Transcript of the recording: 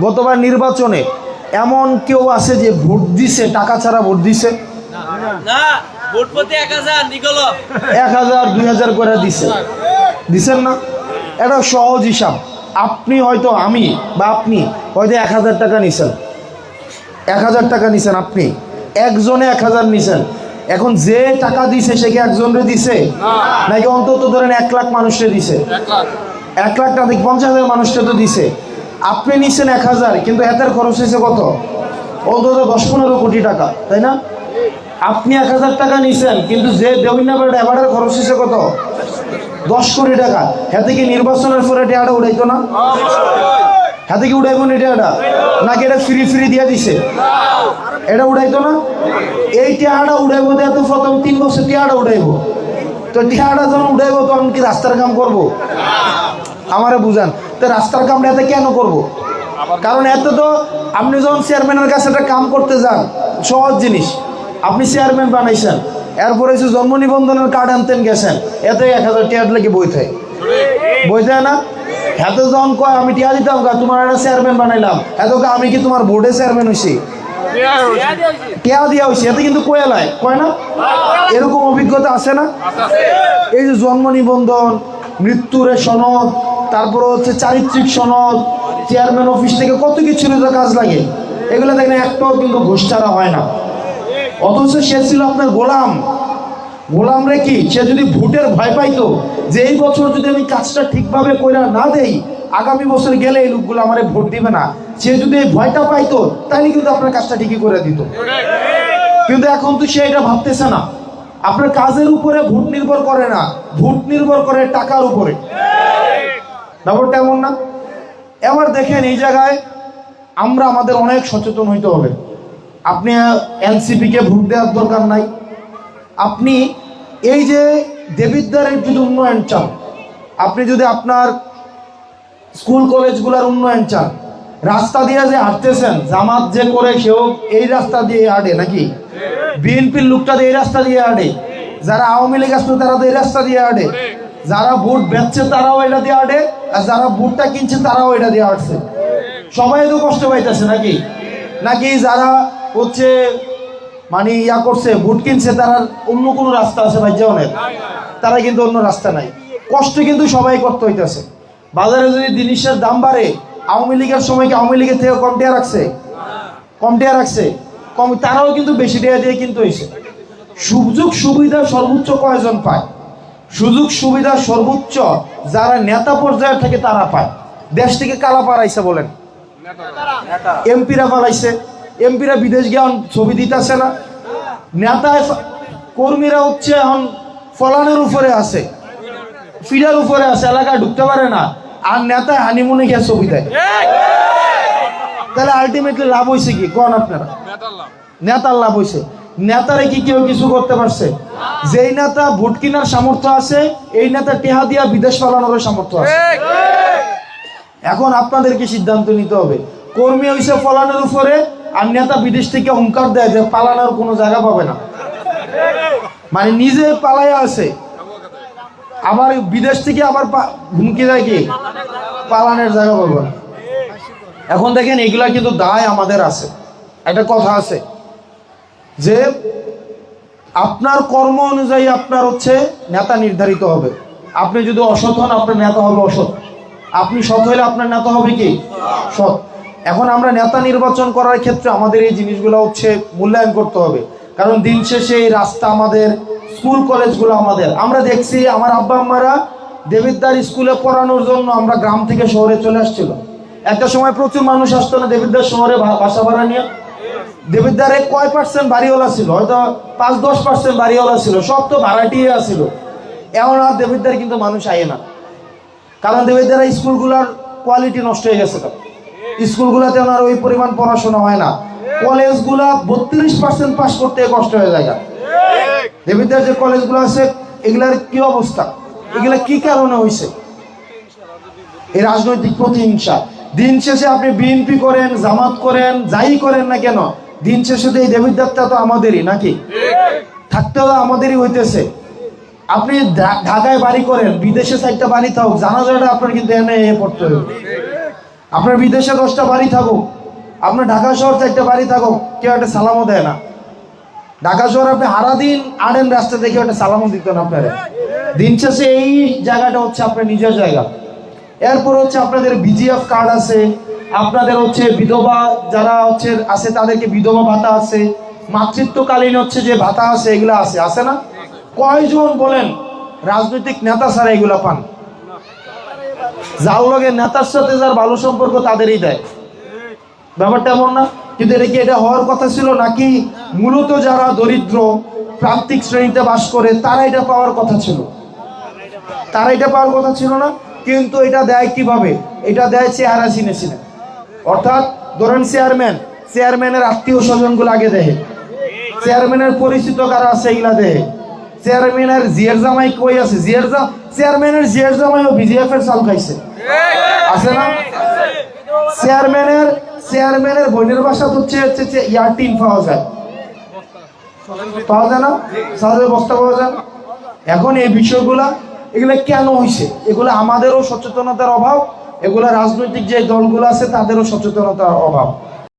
গতবার নির্বাচনে এমন কেউ আছে যে ভোট দিছে টাকা ছাড়া ভোট দিছে? না, ভোট প্রতি 1000 নিগল 1000 2000 করে দিছে, দিছেন না? এটা সহজ হিসাব। আপনি হয়তো আমি বা আপনি হয়তো 1000 টাকা নিছেন, 1000 টাকা নিছেন, আপনি একজনে 1000 নিছেন। এখন যে টাকা দিছে সে কি একজনরে দিছে নাকি অন্তত ধরেন 1 লাখ মানুষকে দিছে? 1 লাখ না, 50,000 মানুষকে তো দিছে। আপনি নিছেন 1000, কিন্তু এটার খরচ হয়েছে কত? অন্তত 10-15 কোটি টাকা, তাই না? আপনি 1000 টাকা নিছেন, কিন্তু যে দেবিনাবাড়ি এবারের খরচ হয়েছে কত? 10 কোটি টাকা। হাতে কি নির্বাচনের পরে টাকাটা উড়াইতো না? হাতে কি উড়াইব না টাকাটা? নাকি এটা ফ্রি দিয়ে দিছে? এটা উড়াইতো না? এই টাকাটা উড়াইব, তো প্রথম 3 বছর টাকাটা উড়াইব। তো টাকাটা যখন উড়াইব তখন কি রাস্তার কাম করব? আমারে বুঝান তো, রাস্তার কামটা এতে কেন করব? কারণ এত তো আপনি যখন চেয়ারম্যানের কাছে একটা কাম করতে যান, সহজ জিনিস, আপনি চেয়ারম্যান বানাইছেন, এরপরে এসে জন্ম নিবন্ধনের কার্ড আনতেন গেছেন, এতে 1000 টাকা লেগে বই থাকে না? এত যখন কয় আমি টিয়া দিতাম, তোমার একটা চেয়ারম্যান বানাইলাম, এত আমি কি তোমার বোর্ডে চেয়ারম্যান হয়েছি? টিয়া দিয়া হয়েছে, এতে কিন্তু কয়ালায় কয় না? এরকম অভিজ্ঞতা আছে না? এই যে জন্ম নিবন্ধন, মৃত্যুর সনদ, তারপরে হচ্ছে চারিত্রিক সনদ, চেয়ারম্যান অফিস থেকে কত কিছু কাজ লাগে, এগুলো দেখেন একটাও কিন্তু ঘুষ ছাড়া হয় না। অথচ সে ছিল আপনার গোলাম। গোলাম রে কি, সে যদি ভোটের ভয় পাইতো যে এই বছর যদি আমি কাজটা ঠিকভাবে কইরা না দেই, আগামী বছর গেলে এই লোকগুলো আমারে ভোট দিবে না, সে যদি এই ভয়টা পাইতো তাহলে কিন্তু আপনার কাজটা ঠিকই করে দিত। কিন্তু এখন তো সে এটা ভাবতেছে না। আপনার কাজের উপরে ভোট নির্ভর করে না, ভোট নির্ভর করে টাকার উপরে। ব্যাপারটা এমন না? এবার দেখেন এই জায়গায় আমরা আমাদের অনেক সচেতন হইতে হবে। আপনি এনসিপিকে ভোট দেওয়ার দরকার নাই। আপনি এই যে দেবিদ্বারের যদি উন্নয়ন চান, আপনি যদি আপনার স্কুল কলেজগুলোর উন্নয়ন চান, রাস্তা দিয়ে যে হাঁটতেছেন, জামাত যে করে সেও এই রাস্তা দিয়ে হাঁটে নাকি? বিএনপির লোকটা এই রাস্তা দিয়ে হাঁটে, যারা আওয়ামী লীগ আসতো তারা তো এই রাস্তা দিয়ে হাঁটে, যারা ভোট বেচছে তারাও এটা দিয়ে হাঁটে, আর যারা ভোটটা কিনছে তারাও এটা দিয়ে হাঁটছে। সবাই তো কষ্ট পাইতেছে নাকি? নাকি যারা হচ্ছে মানে ইয়া করছে, ভোট কিনছে, তারা অন্য কোনো রাস্তা আছে ভাই জীবনের? তারা কিন্তু অন্য রাস্তা নাই। কষ্ট কিন্তু সবাই করতে হইতেছে। বাজারে যদি জিনিসের দাম বাড়ে, আওয়ামী লীগের সময় কি আওয়ামী লীগের থেকে কম টিয়া রাখছে? কম, তারাও কিন্তু বেশি টাকা দিয়ে কিনতে হয়েছে। সুযোগ সুবিধা সর্বোচ্চ কয়জন পায়? সুযোগ সুবিধা সর্বোচ্চ যারা নেতা পর্যায়ে থাকে তারা পায়। দেশ থেকে কালা পাড়াইছে বলেন, এমপিরা পালাইছে, এমপিরা বিদেশ গিয়ে ছবি দিতেছে না। নেতা কর্মীরা হচ্ছে এখন ফলানের উপরে আছে, ফিডার উপরে আছে, এলাকায় ঢুকতে পারে না, আর নেতা হানিমুনে গিয়ে ছবি দেয়। তাহলে আলটিমেটলি লাভ হয়েছে কি কোন আপনারা? নেতার লাভ হয়েছে। নেতারে কি কেউ কিছু করতে পারছে? যেই নেতা ভোট কেনার সামর্থ্য আছে, এই নেতা টেহা দিয়া বিদেশ পালানোর সামর্থ্য আছে। এখন আপনাদেরকে সিদ্ধান্ত নিতে হবে। কর্মী হয়েছে ফলানোর উপরে, আর নেতা বিদেশ থেকে হুঙ্কার দেয় যে পালানোর কোনো জায়গা পাবে না, মানে নিজে পালাইয়া আছে, আবার বিদেশ থেকে আবার হুমকি দেয় কি পালানোর জায়গা পাবে না। এখন দেখেন এগুলা কিন্তু দায় আমাদের আছে। একটা কথা আছে যে আপনার কর্ম অনুযায়ী আপনার হচ্ছে নেতা নির্ধারিত হবে। আপনি যদি অসৎ হন, আপনার নেতা হবে অসৎ। আপনি সৎ হলে আপনার নেতা হবে কি সৎ। এখন আমরা নেতা নির্বাচন করার ক্ষেত্রে আমাদের এই জিনিসগুলো হচ্ছে মূল্যায়ন করতে হবে। কারণ দিন শেষে এই রাস্তা আমাদের, স্কুল কলেজগুলো আমাদের। আমরা দেখছি আমার আব্বা আম্মারা দেবিদ্বার স্কুলে পড়ানোর জন্য আমরা গ্রাম থেকে শহরে চলে আসছিল। একটা সময় প্রচুর মানুষ আসতো না দেবিদ্বার শহরে বাসা ভাড়া নিয়ে? দেবিদ্বারে কয় % বাড়িওয়ালা ছিল? হয়তো 5-10% বাড়িওয়ালা ছিল, সব তো ভাড়াটিয়ে আসছিল। এমন আর দেবিদ্বার কিন্তু মানুষ আয়ে না, কারণ দেবিদ্বারে স্কুলগুলোর কোয়ালিটি নষ্ট হয়ে গেছে। স্কুলগুলোতে ওনার ওই পরিমাণ পড়াশোনা হয় না। কলেজগুলা 32% পাস করতে কষ্ট হয়ে যায়। দেবিদ্বার যে কলেজগুলো আছে এগুলার কি অবস্থা? এগুলা কি কারণে হয়েছে? এই রাজনৈতিক প্রতিহিংসা। দিন শেষে আপনি বিএনপি করেন, জামাত করেন, যাই করেন না কেন, দিন শেষে এই দেবিদ্বারটা তো আমাদেরই নাকি? থাকতে হলে আমাদেরই হইতেছে। আপনি ঢাকায় বাড়ি করেন, বিদেশে 4টা বাড়ি থাকুক, জানাজাটা আপনার কিন্তু এনে পড়তে হবে। আপনার বিদেশে 10টা বাড়ি থাকুক, আপনার ঢাকা শহর 4টা বাড়ি থাকুক, কেউ একটা সালামও দেয় না। ঢাকা শহর আপনি সারাদিন আড়েন রাস্তা দেখে একটা সালামও দিতেন আপনারা। দিন শেষে এই জায়গাটা হচ্ছে আপনার নিজের জায়গা। এরপর হচ্ছে আপনাদের বিজিএফ কার্ড আছে, আপনাদের হচ্ছে বিধবা যারা হচ্ছে আছে তাদেরকে বিধবা ভাতা আছে, মাতৃত্বকালীন হচ্ছে যে ভাতা আছে, এগুলো আছে না? কয়জন বলেন রাজনৈতিক নেতা ছাড়া এগুলা পান? যার লগে নেতার সাথে যার ভালো সম্পর্ক তাদেরই দেয়। ব্যাপারটা এমন না? কিন্তু এটা হওয়ার কথা ছিল নাকি মূলত যারা দরিদ্র প্রান্তিক শ্রেণীতে বাস করে তারা এটা পাওয়ার কথা ছিল? তারা এটা পাওয়ার কথা ছিল না। কিন্তু এটা দেয় কিভাবে? এটা দেয় চেহারা চিনে চিনে। অর্থাৎ ধরেন চেয়ারম্যানের আত্মীয় স্বজনগুলো আগে দেয়, চেয়ারম্যানের পরিচিত কারা আছে এগুলা দেয়, চেয়ারম্যানের জিয়ার জামাই কই আছে, চেয়ারম্যানের জিয়ার জামাইও বিজিএফ এর চাল খাইছে, আছে না? চেয়ারম্যানের বোনের বাসা হচ্ছে ইয়ার টিন পাওয়া যায় না, সাদের বস্তা পাওয়া যায় না। এখন এই বিষয়গুলা এগুলা কেন হয়েছে? এগুলো আমাদেরও সচেতনতার অভাব, এগুলা রাজনৈতিক যে দলগুলো আছে তাদেরও সচেতনতার অভাব।